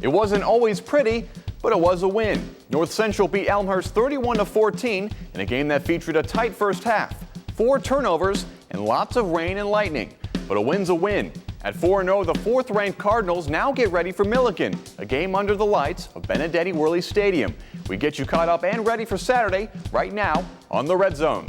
It wasn't always pretty, but it was a win. North Central beat Elmhurst 31-14 in a game that featured a tight first half, 4 turnovers, and lots of rain and lightning. But a win's a win. At 4-0, the 4th-ranked Cardinals now get ready for Millikin, a game under the lights of Benedetti Worley Stadium. We get you caught up and ready for Saturday right now on the Red Zone.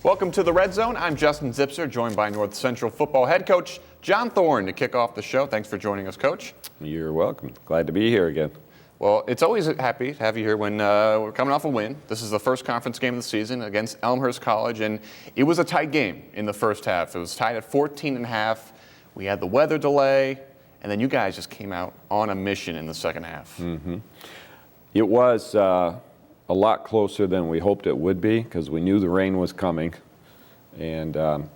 Welcome to the Red Zone. I'm Justin ZIPSER, joined by North Central football head coach John Thorne to kick off the show. Thanks for joining us, Coach. You're welcome. Glad to be here again. Well, it's always happy to have you here when we're coming off a win. This is the first conference game of the season against Elmhurst College, and it was a tight game in the first half. It was tied at 14.5. We had the weather delay, and then you guys just came out on a mission in the second half. Mm-hmm. It was a lot closer than we hoped it would be because we knew the rain was coming, and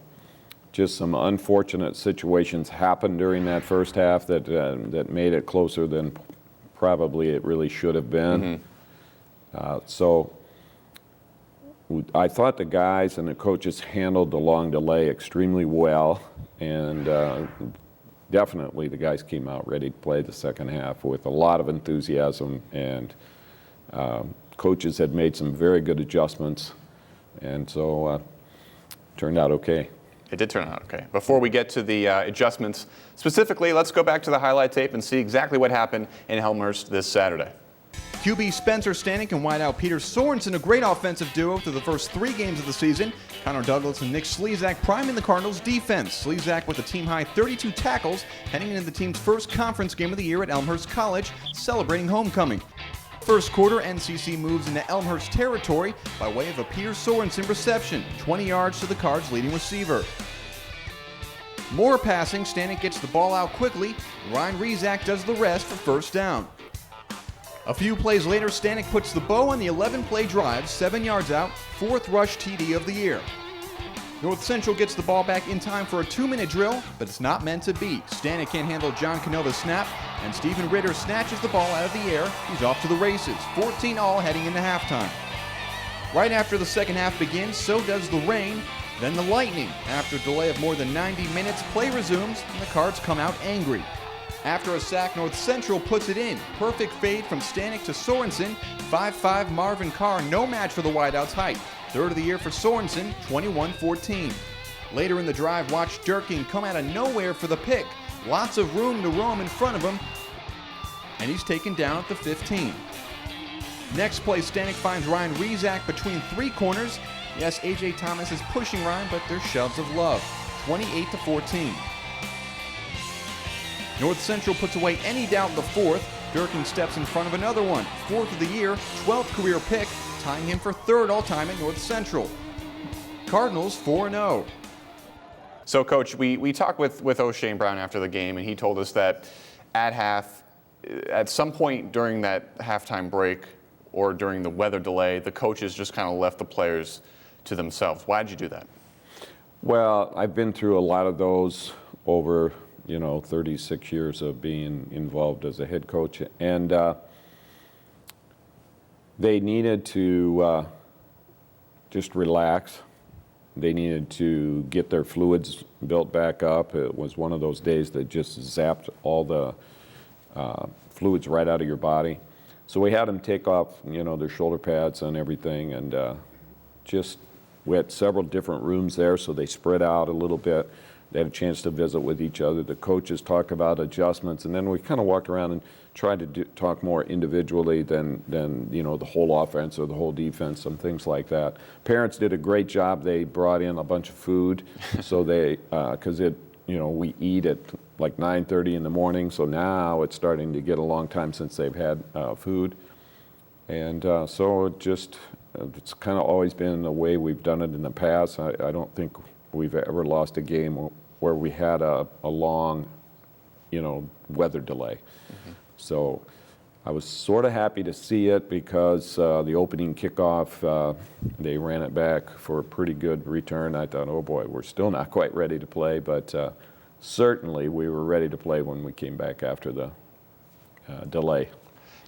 just some unfortunate situations happened during that first half that made it closer than probably it really should have been. Mm-hmm. So I thought the guys and the coaches handled the long delay extremely well, and definitely the guys came out ready to play the second half with a lot of enthusiasm, and coaches had made some very good adjustments, and so turned out okay. It did turn out okay. Before we get to the adjustments specifically, let's go back to the highlight tape and see exactly what happened in Elmhurst this Saturday. QB Spencer Stanek and wideout Peter Sorensen, a great offensive duo through the first 3 games of the season. Connor Douglas and Nick Slezak priming the Cardinals' defense. Slezak with a team-high 32 tackles, heading into the team's first conference game of the year at Elmhurst College, celebrating homecoming. First quarter, NCC moves into Elmhurst territory by way of a Peter Sorensen reception, 20 yards to the Cards' leading receiver. More passing, Stanek gets the ball out quickly, and Ryan Rezac does the rest for first down. A few plays later, Stanek puts the bow on the 11-play drive, 7 yards out, 4th rush TD of the year. North Central gets the ball back in time for a 2-minute drill, but it's not meant to be. Stanek can't handle John Canova's snap, and Stephen Ritter snatches the ball out of the air. He's off to the races, 14-all heading into halftime. Right after the second half begins, so does the rain, then the lightning. After a delay of more than 90 minutes, play resumes, and the Cards come out angry. After a sack, North Central puts it in. Perfect fade from Stanek to Sorensen. 5'5" Marvin Carr, no match for the wideout's height. Third of the year for Sorensen, 21-14. Later in the drive, watch Durkin come out of nowhere for the pick. Lots of room to roam in front of him, and he's taken down at the 15. Next play, Stanek finds Ryan Rezac between 3 corners. Yes, A.J. Thomas is pushing Ryan, but they're shoves of love. 28-14. North Central puts away any doubt in the 4th. Durkin steps in front of another one. 4th of the year, 12th career pick, tying him for 3rd all-time at North Central. Cardinals 4-0. So, Coach, we talked with O'Shane Brown after the game, and he told us that at some point during that halftime break or during the weather delay, the coaches just kind of left the players to themselves. Why did you do that? Well, I've been through a lot of those over 36 years of being involved as a head coach, and they needed to just relax. They needed to get their fluids built back up. It was one of those days that just zapped all the fluids right out of your body. So we had them take off, their shoulder pads and everything, and we had several different rooms there, so they spread out a little bit. They had a chance to visit with each other. The coaches talked about adjustments, and then we kind of walked around and tried to talk more individually than the whole offense or the whole defense, some things like that. Parents did a great job. They brought in a bunch of food, so because we eat at like 9:30 in the morning, so now it's starting to get a long time since they've had food, and so it's kind of always been the way we've done it in the past. I don't think we've ever lost a game where we had a long, weather delay. Mm-hmm. So I was sort of happy to see it because the opening kickoff, they ran it back for a pretty good return. I thought, oh boy, we're still not quite ready to play, but certainly we were ready to play when we came back after the delay.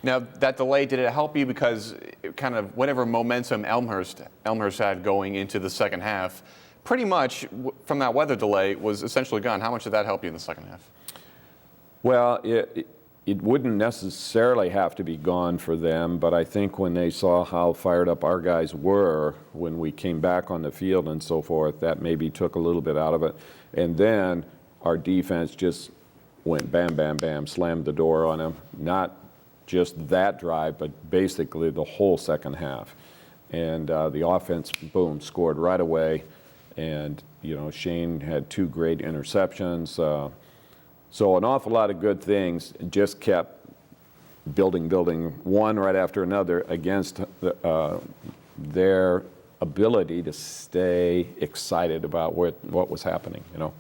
Now, that delay, did it help you because kind of whatever momentum Elmhurst had going into the second half, pretty much from that weather delay was essentially gone? How much did that help you in the second half? Well, it wouldn't necessarily have to be gone for them, but I think when they saw how fired up our guys were when we came back on the field and so forth, that maybe took a little bit out of it. And then our defense just went bam, bam, bam, slammed the door on them. Not just that drive, but basically the whole second half. And the offense, boom, scored right away. And, you know, Shane had 2 great interceptions. So an awful lot of good things, just kept building, one right after another against their ability to stay excited about what was happening, you know.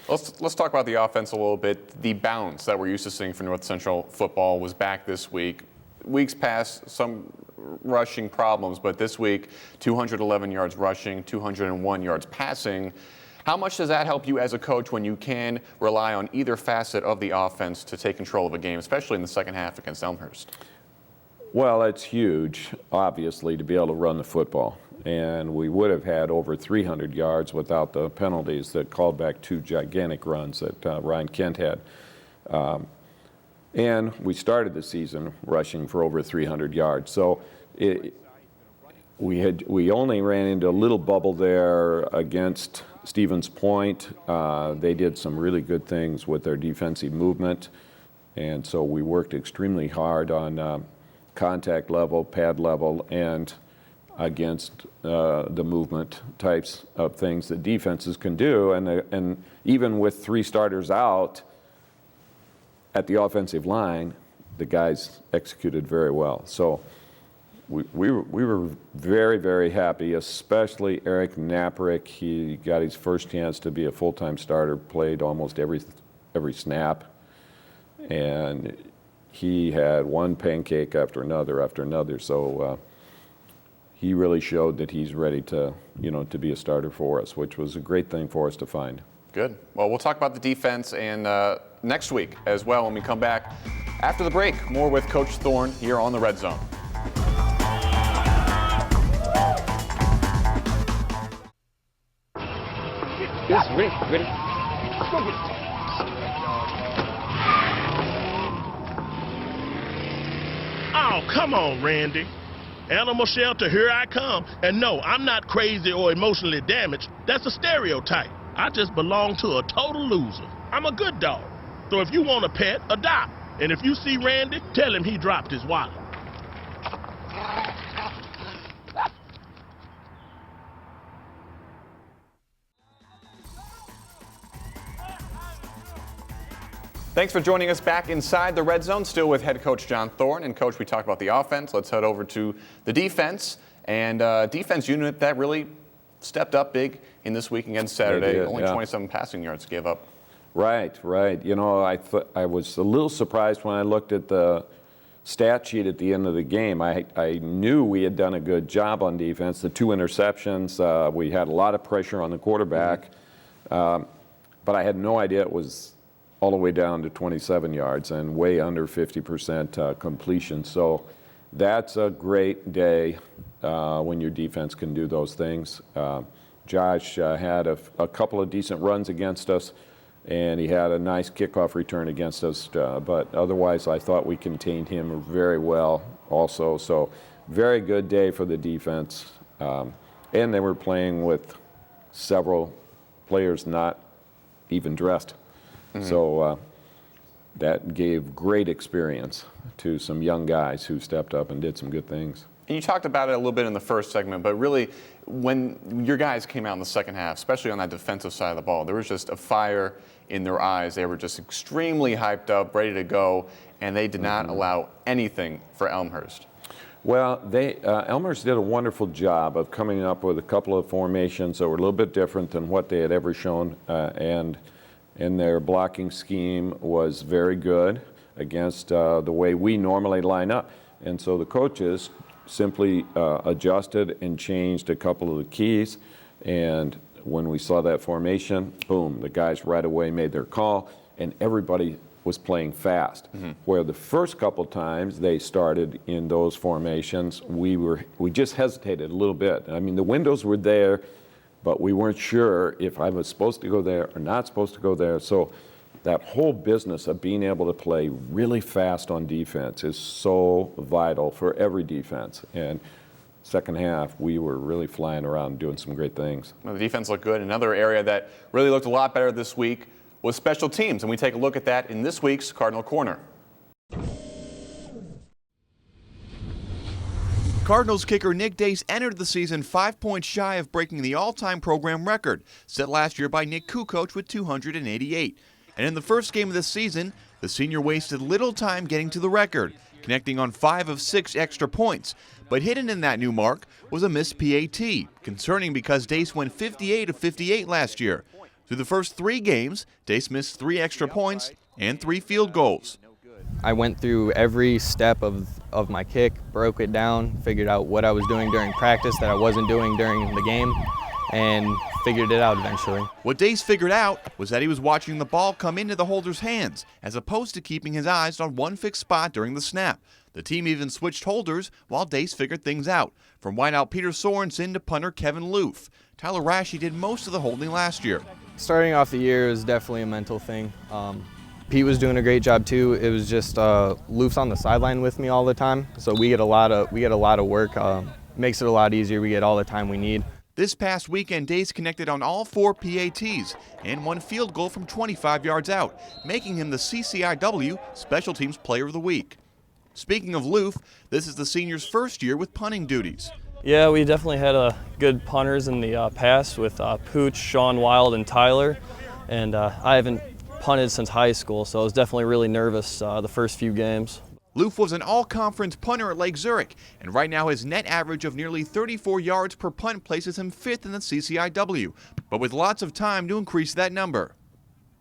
Let's talk about the offense a little bit. The bounce that we're used to seeing for North Central football was back this week. Weeks past, some rushing problems, but this week, 211 yards rushing, 201 yards passing. How much does that help you as a coach when you can rely on either facet of the offense to take control of a game, especially in the second half against Elmhurst? Well, it's huge, obviously, to be able to run the football. And we would have had over 300 yards without the penalties that called back 2 gigantic runs that Ryan Kent had. And we started the season rushing for over 300 yards. So we only ran into a little bubble there against Stevens Point. They did some really good things with their defensive movement. And so we worked extremely hard on contact level, pad level, and against the movement types of things that defenses can do. And even with 3 starters out at the offensive line, the guys executed very well. So we were very, very happy, especially Eric Naprick. He got his first chance to be a full-time starter, played almost every snap. And he had one pancake after another. So he really showed that he's ready to, to be a starter for us, which was a great thing for us to find. Good. Well, we'll talk about the defense and next week as well when we come back after the break. More with Coach Thorne here on the Red Zone. Yes, ready. Go get it. Oh, come on, Randy. Animal shelter, here I come. And no, I'm not crazy or emotionally damaged. That's a stereotype. I just belong to a total loser. I'm a good dog. So if you want a pet, adopt. And if you see Randy, tell him he dropped his wallet. Thanks for joining us back inside the Red Zone, still with head coach John Thorne. And coach, we talked about the offense. Let's head over to the defense. And defense unit that really stepped up big in this week against Saturday. Did, Only yeah. 27 passing yards gave up. Right. You know, I was a little surprised when I looked at the stat sheet at the end of the game. I knew we had done a good job on defense. The 2 interceptions, we had a lot of pressure on the quarterback. But I had no idea it was all the way down to 27 yards and way under 50% completion. So that's a great day when your defense can do those things. Josh had a couple of decent runs against us, and he had a nice kickoff return against us. But otherwise, I thought we contained him very well also. So very good day for the defense. And they were playing with several players not even dressed. So that gave great experience to some young guys who stepped up and did some good things. And you talked about it a little bit in the first segment, but really when your guys came out in the second half, especially on that defensive side of the ball, there was just a fire in their eyes. They were just extremely hyped up, ready to go, and they did not allow anything for Elmhurst. Well, Elmhurst did a wonderful job of coming up with a couple of formations that were a little bit different than what they had ever shown, and their blocking scheme was very good. against the way we normally line up. And so the coaches simply adjusted and changed a couple of the keys. And when we saw that formation, boom, the guys right away made their call, and everybody was playing fast. Where the first couple times they started in those formations, we just hesitated a little bit. I mean, the windows were there, but we weren't sure if I was supposed to go there or not supposed to go there. So that whole business of being able to play really fast on defense is so vital for every defense. And second half, we were really flying around and doing some great things. Well, the defense looked good. Another area that really looked a lot better this week was special teams, and we take a look at that in this week's Cardinal Corner. Cardinals kicker Nick DACE entered the season 5 points shy of breaking the all-time program record, set last year by Nick Kukoc with 288. And in the first game of the season, the senior wasted little time getting to the record, connecting on 5 of 6 extra points. But hidden in that new mark was a missed PAT, concerning because DACE went 58 of 58 last year. Through the first 3 games, DACE missed 3 extra points and 3 field goals. I went through every step of my kick, broke it down, figured out what I was doing during practice that I wasn't doing during the game, and figured it out eventually. What DACE figured out was that he was watching the ball come into the holder's hands, as opposed to keeping his eyes on one fixed spot during the snap. The team even switched holders while DACE figured things out, from wideout Peter Sorensen to punter Kevin Loof. Tyler Rashi did most of the holding last year. Starting off the year was definitely a mental thing. Pete was doing a great job too. It was just Loof's on the sideline with me all the time, so we get a lot of work. Makes it a lot easier. We get all the time we need. This past weekend, DACE connected on all 4 PATs and 1 field goal from 25 yards out, making him the CCIW Special Teams Player of the Week. Speaking of Loof, this is the senior's first year with punting duties. Yeah, we definitely had good punters in the past with Pooch, Sean Wild, and Tyler. And I haven't punted since high school, so I was definitely really nervous the first few games. Loof was an all-conference punter at Lake Zurich, and right now his net average of nearly 34 yards per punt places him 5th in the CCIW, but with lots of time to increase that number.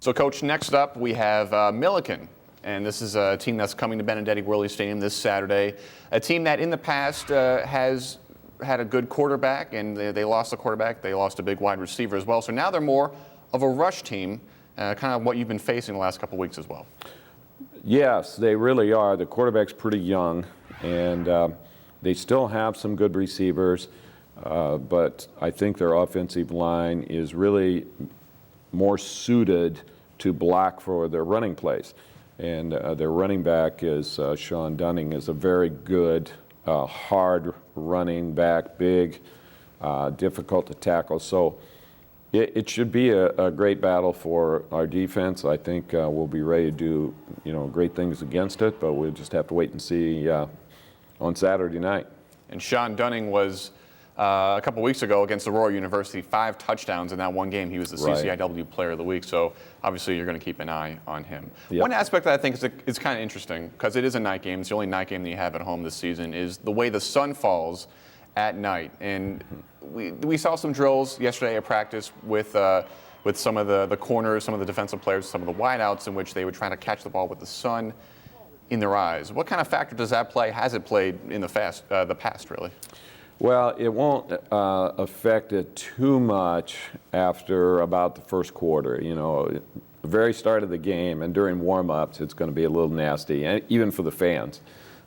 So, Coach, next up we have Millikin. And this is a team that's coming to Benedetti Worley Stadium this Saturday. A team that in the past has had a good quarterback, and they lost the quarterback. They lost a big wide receiver as well. So now they're more of a rush team, kind of what you've been facing the last couple of weeks as well. Yes, they really are. The quarterback's pretty young, and they still have some good receivers, but I think their offensive line is really more suited to block for their running plays. And their running back is Sean Dunning, is a very good, hard running back, big, difficult to tackle. So it should be a great battle for our defense. I think we'll be ready to do great things against it, but we'll just have to wait and see on Saturday night. And Sean Dunning was a couple weeks ago against Aurora University, 5 touchdowns in that one game. He was the CCIW Player of the Week, so obviously you're going to keep an eye on him. Yep. One aspect that I think is kind of interesting, because it is a night game, it's the only night game that you have at home this season, is the way the sun falls at night. And we saw some drills yesterday at practice with some of the corners, some of the defensive players, some of the wideouts, in which they were trying to catch the ball with the sun in their eyes. What kind of factor does that play? Has it played in the past, really? Well, it won't affect it too much after about the first quarter. The very start of the game and during warm-ups, it's going to be a little nasty, and even for the fans,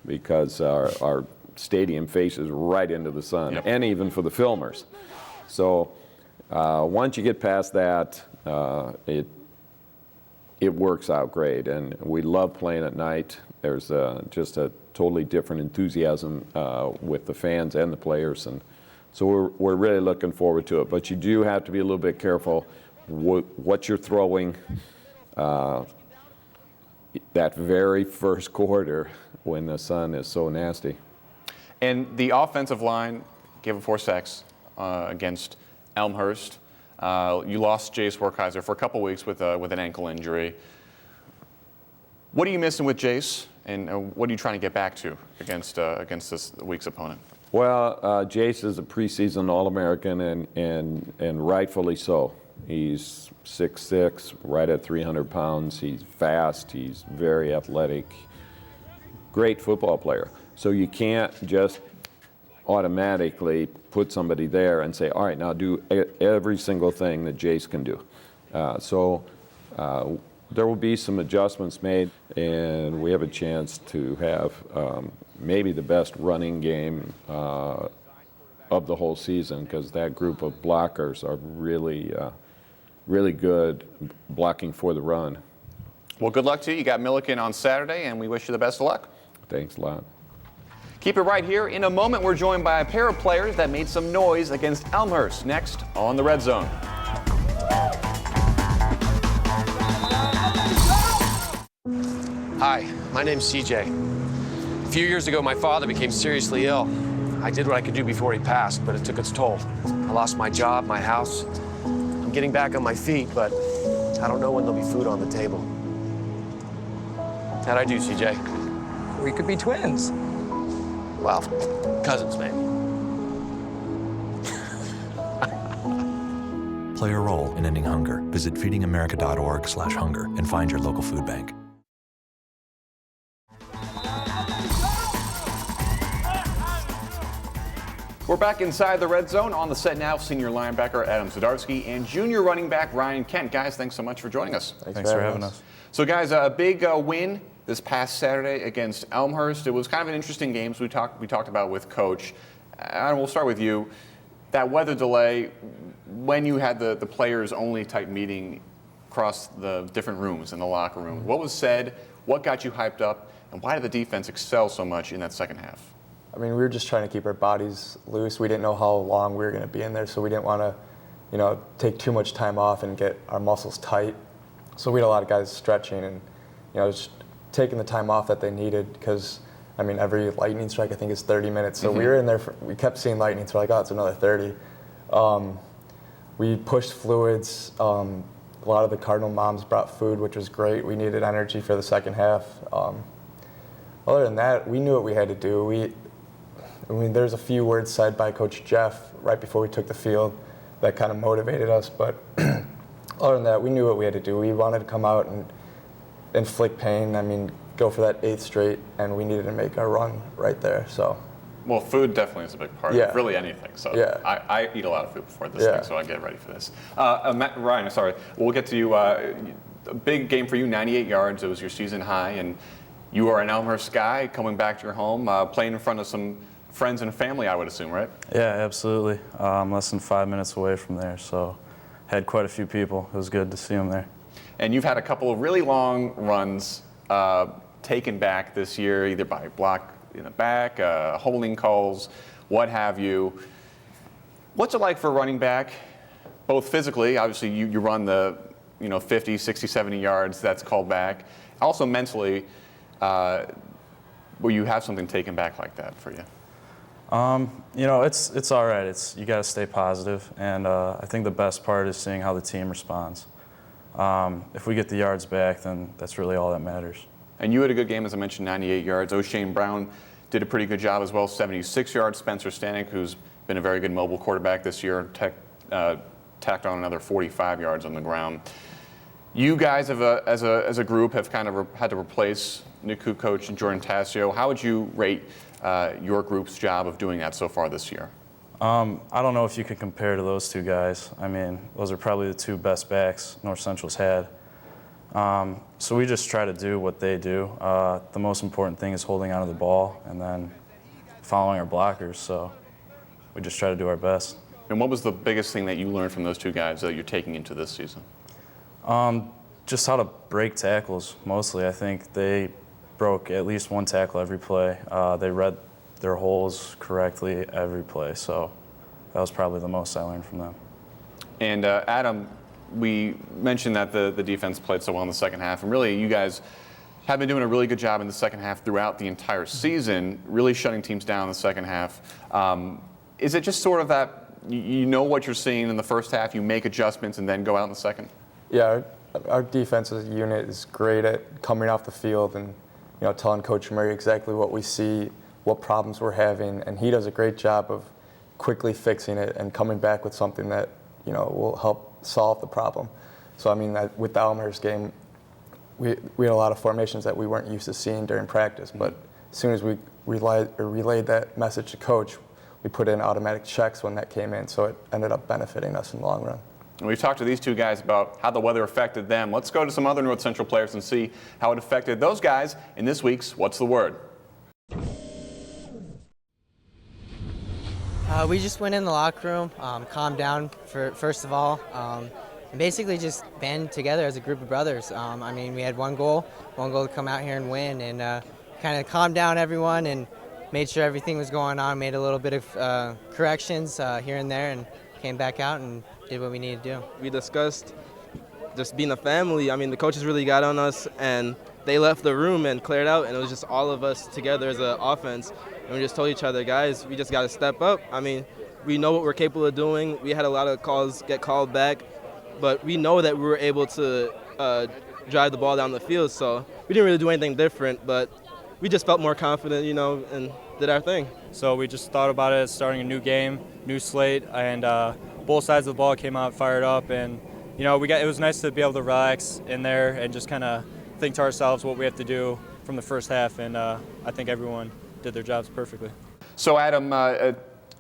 because our stadium faces right into the sun, yep. And even for the filmers. So once you get past that, it works out great, and we love playing at night. There's just a totally different enthusiasm with the fans and the players, and so we're really looking forward to it. But you do have to be a little bit careful what you're throwing that very first quarter when the sun is so nasty. And the offensive line gave up 4 sacks against Elmhurst. You lost Jace Werkheiser for a couple weeks with an ankle injury. What are you missing with Jace, and what are you trying to get back to against this week's opponent? Well, Jace is a preseason All-American, and rightfully so. He's 6'6", right at 300 pounds. He's fast. He's very athletic. Great football player. So you can't just automatically put somebody there and say, all right, now do every single thing that Jace can do. There will be some adjustments made, and we have a chance to have maybe the best running game of the whole season, because that group of blockers are really good blocking for the run. Well, good luck to you. You got Millikin on Saturday, and we wish you the best of luck. Thanks a lot. Keep it right here. In a moment, we're joined by a pair of players that made some noise against Elmhurst. Next on the Red Zone. Hi, my name's CJ. A few years ago, my father became seriously ill. I did what I could do before he passed, but it took its toll. I lost my job, my house. I'm getting back on my feet, but I don't know when there'll be food on the table. How'd I do, CJ? We could be twins. Well, cousins, maybe. Play a role in ending hunger. Visit feedingamerica.org/hunger and find your local food bank. We're back inside the Red Zone. On the set now, senior linebacker Adam Szudarski and junior running back Ryan Kent. Guys, thanks so much for joining us. Thanks for having us. So, guys, a big win this past Saturday against Elmhurst. It was kind of an interesting game, as we talked about with Coach. And we'll start with you. That weather delay, when you had the players-only type meeting across the different rooms in the locker room, what was said, what got you hyped up, and why did the defense excel so much in that second half? I mean, we were just trying to keep our bodies loose. We didn't know how long we were going to be in there, so we didn't want to, take too much time off and get our muscles tight. So we had a lot of guys stretching and, just taking the time off that they needed, because, I mean, every lightning strike I think is 30 minutes. So we were in there, we kept seeing lightning, so we're like, oh, it's another 30. We pushed fluids. A lot of the Cardinal moms brought food, which was great. We needed energy for the second half. Other than that, we knew what we had to do. There's a few words said by Coach Jeff right before we took the field that kind of motivated us, but other than that, we knew what we had to do. We wanted to come out and inflict pain. I mean, go for that 8th straight, and we needed to make our run right there. So. Well, food definitely is a big part of really anything. So I eat a lot of food before this thing, so I get ready for this. Ryan, sorry, we'll get to you. A big game for you, 98 yards. It was your season high, and you are an Elmhurst guy coming back to your home, playing in front of some friends and family, I would assume, right? Yeah, absolutely. I'm less than 5 minutes away from there, so had quite a few people. It was good to see them there. And you've had a couple of really long runs taken back this year, either by block in the back, holding calls, what have you. What's it like for a running back, both physically, obviously you run the 50, 60, 70 yards, that's called back. Also mentally, will you have something taken back like that for you? It's all right. You got to stay positive, and I think the best part is seeing how the team responds. If we get the yards back, then that's really all that matters. And you had a good game, as I mentioned, 98 yards. O'Shane Brown did a pretty good job as well, 76 yards. Spencer Stanek, who's been a very good mobile quarterback this year, tacked on another 45 yards on the ground. You guys, as a group, have kind of had to replace NICU coach Jordan Tassio. How would you rate your group's job of doing that so far this year? I don't know if you could compare to those two guys. I mean, those are probably the two best backs North Central's had. So we just try to do what they do. The most important thing is holding onto the ball and then following our blockers. So we just try to do our best. And what was the biggest thing that you learned from those two guys that you're taking into this season? Just how to break tackles, mostly. I think they broke at least one tackle every play. They read their holes correctly every play, so that was probably the most I learned from them. And Adam, we mentioned that the defense played so well in the second half, and really you guys have been doing a really good job in the second half throughout the entire season, really shutting teams down in the second half. Is it just sort of that you know what you're seeing in the first half, you make adjustments, and then go out in the second? Yeah, our defensive unit is great at coming off the field and telling Coach Murray exactly what we see, what problems we're having, and he does a great job of quickly fixing it and coming back with something that will help solve the problem. So I mean, with the Elmhurst game, we had a lot of formations that we weren't used to seeing during practice, but as soon as we relayed that message to coach, we put in automatic checks when that came in, so it ended up benefiting us in the long run. And we've talked to these two guys about how the weather affected them. Let's go to some other North Central players and see how it affected those guys in this week's What's the Word? We just went in the locker room, calmed down first of all, and basically just band together as a group of brothers. I mean, we had one goal to come out here and win, and kind of calmed down everyone and made sure everything was going on, made a little bit of corrections here and there, and came back out and did what we needed to do. We discussed just being a family. I mean, the coaches really got on us, and they left the room and cleared out, and it was just all of us together as an offense. And we just told each other, guys, we just got to step up. I mean, we know what we're capable of doing. We had a lot of calls get called back, but we know that we were able to drive the ball down the field. So we didn't really do anything different, but we just felt more confident, you know, and did our thing. So we just thought about it as starting a new game, new slate, and both sides of the ball came out fired up. And, you know, it was nice to be able to relax in there and just kind of think to ourselves what we have to do from the first half. And I think everyone did their jobs perfectly. So, Adam,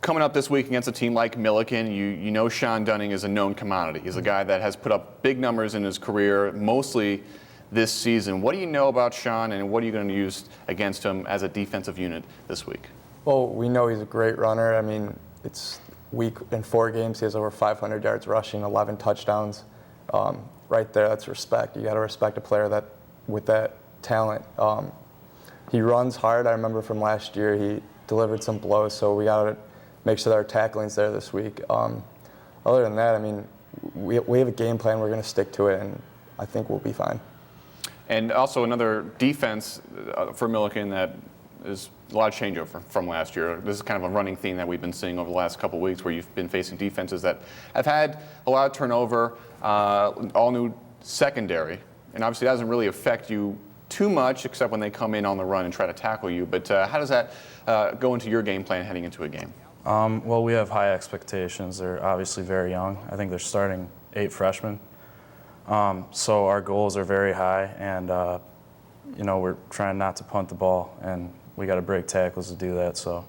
coming up this week against a team like Millikin, you know Sean Dunning is a known commodity. He's a guy that has put up big numbers in his career, mostly this season. What do you know about Sean, and what are you going to use against him as a defensive unit this week? Well, we know he's a great runner. I mean, it's week in 4 games, he has over 500 yards rushing, 11 touchdowns. Right there, that's respect. You got to respect a player that with that talent. He runs hard. I remember from last year he delivered some blows, so we got to make sure that our tackling's there this week. Other than that, I mean, we have a game plan. We're going to stick to it, and I think we'll be fine. And also another defense for Millikin that is a lot of changeover from last year. This is kind of a running theme that we've been seeing over the last couple of weeks, where you've been facing defenses that have had a lot of turnover, all new secondary, and obviously that doesn't really affect you too much except when they come in on the run and try to tackle you. But how does that go into your game plan heading into a game? Well, we have high expectations. They're obviously very young. I think they're starting 8 freshmen. So our goals are very high, and you know, we're trying not to punt the ball, and we got to break tackles to do that. So.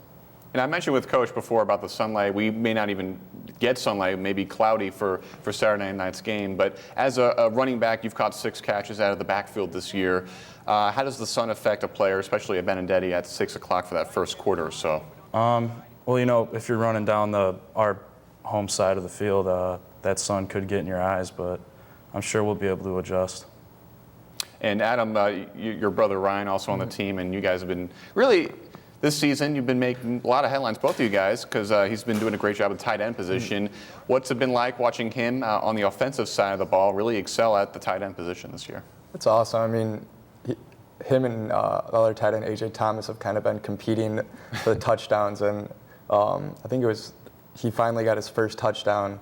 And I mentioned with Coach before about the sunlight. We may not even get sunlight, it may be cloudy for Saturday night's game. But as a running back, you've caught 6 catches out of the backfield this year. How does the sun affect a player, especially a Benedetti, at 6 o'clock for that first quarter or so? Well, you know, if you're running down our home side of the field, that sun could get in your eyes, but I'm sure we'll be able to adjust. And Adam, your brother Ryan also on the team, and you guys have been really, this season, you've been making a lot of headlines, both of you guys, because he's been doing a great job at the tight end position. What's it been like watching him on the offensive side of the ball really excel at the tight end position this year? It's awesome. I mean, him and the other tight end, A.J. Thomas, have kind of been competing for the touchdowns, and I think he finally got his first touchdown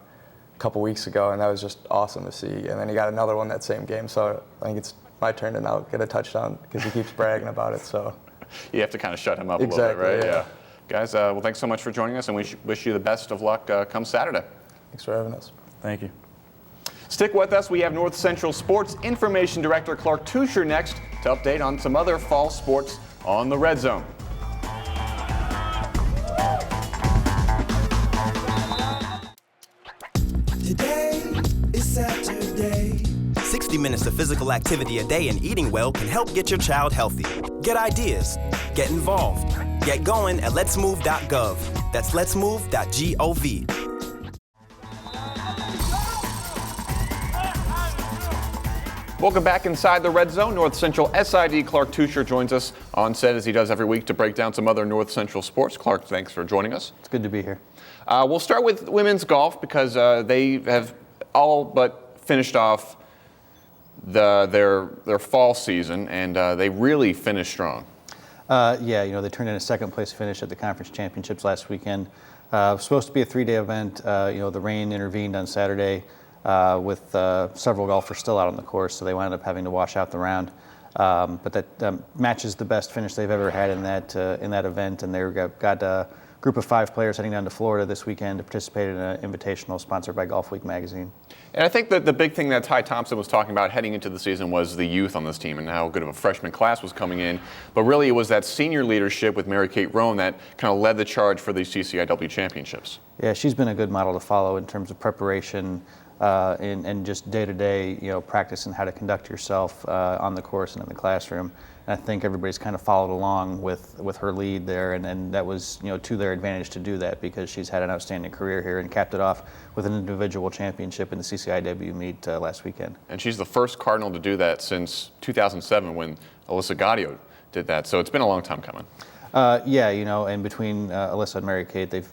a couple weeks ago, and that was just awesome to see. And then he got another one that same game, so I think it's my turn to now get a touchdown because he keeps bragging about it. So you have to kind of shut him up exactly, a little bit, right? Yeah. Guys, well, thanks so much for joining us, and we wish you the best of luck come Saturday. Thanks for having us. Thank you. Stick with us. We have North Central Sports Information Director Clark Tuscher next to update on some other fall sports on the Red Zone. Today is Saturday. 60 minutes of physical activity a day and eating well can help get your child healthy. Get ideas. Get involved. Get going at letsmove.gov. That's letsmove.gov. Welcome back inside the Red Zone. North Central SID Clark Tuscher joins us on set as he does every week to break down some other North Central sports. Clark, thanks for joining us. It's good to be here. We'll start with women's golf because they have all but finished off their fall season, and they really finished strong. Yeah, you know, they turned in a second place finish at the conference championships last weekend. It was supposed to be a 3-day event. You know, the rain intervened on Saturday with several golfers still out on the course, so they wound up having to wash out the round. But that matches the best finish they've ever had in that event, and they got group of 5 players heading down to Florida this weekend to participate in an invitational sponsored by Golf Week magazine. And I think that the big thing that Ty Thompson was talking about heading into the season was the youth on this team and how good of a freshman class was coming in. But really it was that senior leadership with Mary Kate Roan that kind of led the charge for these CCIW championships. Yeah, she's been a good model to follow in terms of preparation and just day-to-day, practice and how to conduct yourself on the course and in the classroom. And I think everybody's kind of followed along with her lead there, and that was, to their advantage to do that because she's had an outstanding career here and capped it off with an individual championship in the CCIW meet last weekend. And she's the first Cardinal to do that since 2007 when Alyssa Gaudio did that. So it's been a long time coming. Yeah, and between Alyssa and Mary Kate,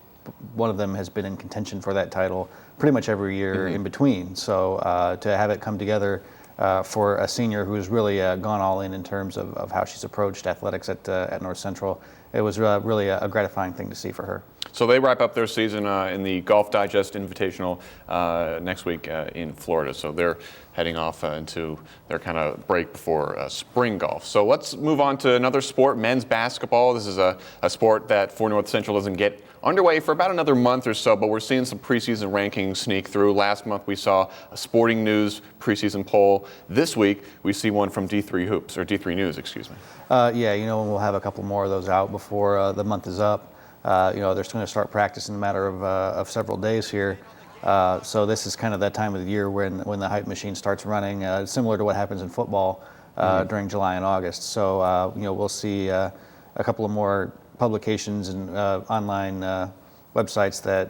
one of them has been in contention for that title pretty much every year in between. So to have it come together for a senior who's really gone all in terms of how she's approached athletics at North Central, it was really a gratifying thing to see for her. So they wrap up their season in the Golf Digest Invitational next week in Florida. So they're heading off into their kind of break before spring golf. So let's move on to another sport, men's basketball. This is a sport that for North Central doesn't get underway for about another month or so, but we're seeing some preseason rankings sneak through. Last month we saw a Sporting News preseason poll. This week we see one from D3 News, excuse me. Yeah, we'll have a couple more of those out before the month is up. They're still going to start practice in a matter of several days here. So this is kind of that time of the year when the hype machine starts running, similar to what happens in football during July and August. So, we'll see a couple of more publications and online websites that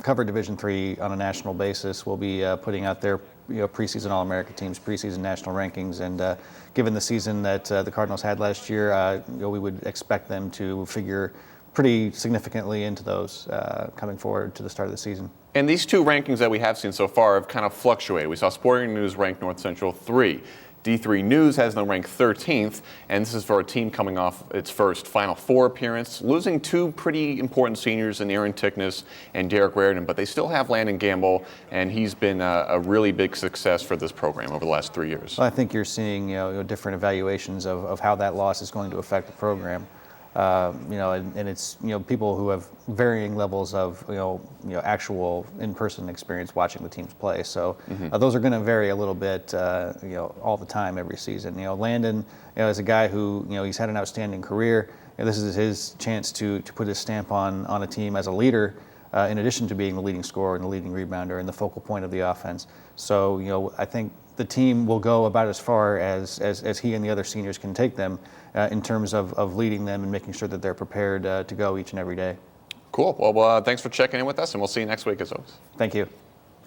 cover Division III on a national basis. Will be putting out their preseason All-America teams, preseason national rankings, and given the season that the Cardinals had last year, we would expect them to figure pretty significantly into those coming forward to the start of the season. And these two rankings that we have seen so far have kind of fluctuated. We saw Sporting News rank North Central 3. D3 News has them ranked 13th, and this is for a team coming off its first Final Four appearance, losing two pretty important seniors in Aaron Tickness and Derek Raridan, but they still have Landon Gamble, and he's been a really big success for this program over the last 3 years. Well, I think you're seeing different evaluations of how that loss is going to affect the program. And it's people who have varying levels of actual in-person experience watching the teams play. So those are going to vary a little bit all the time every season. Landon is a guy who he's had an outstanding career. This is his chance to put his stamp on a team as a leader, in addition to being the leading scorer and the leading rebounder and the focal point of the offense. So I think the team will go about as far as he and the other seniors can take them in terms of leading them and making sure that they're prepared to go each and every day. Cool. Well, thanks for checking in with us, and we'll see you next week as always. Thank you.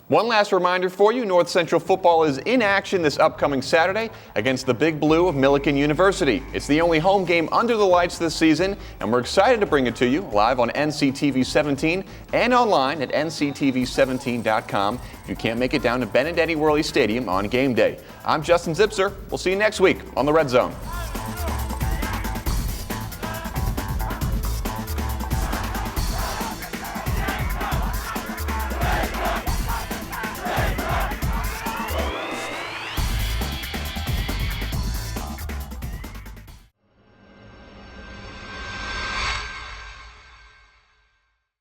One last reminder for you, North Central football is in action this upcoming Saturday against the Big Blue of Millikin University. It's the only home game under the lights this season, and we're excited to bring it to you live on NCTV 17 and online at nctv17.com. If you can't make it down to Ben & Eddie Worley Stadium on game day. I'm Justin ZIPSER. We'll see you next week on The Red Zone.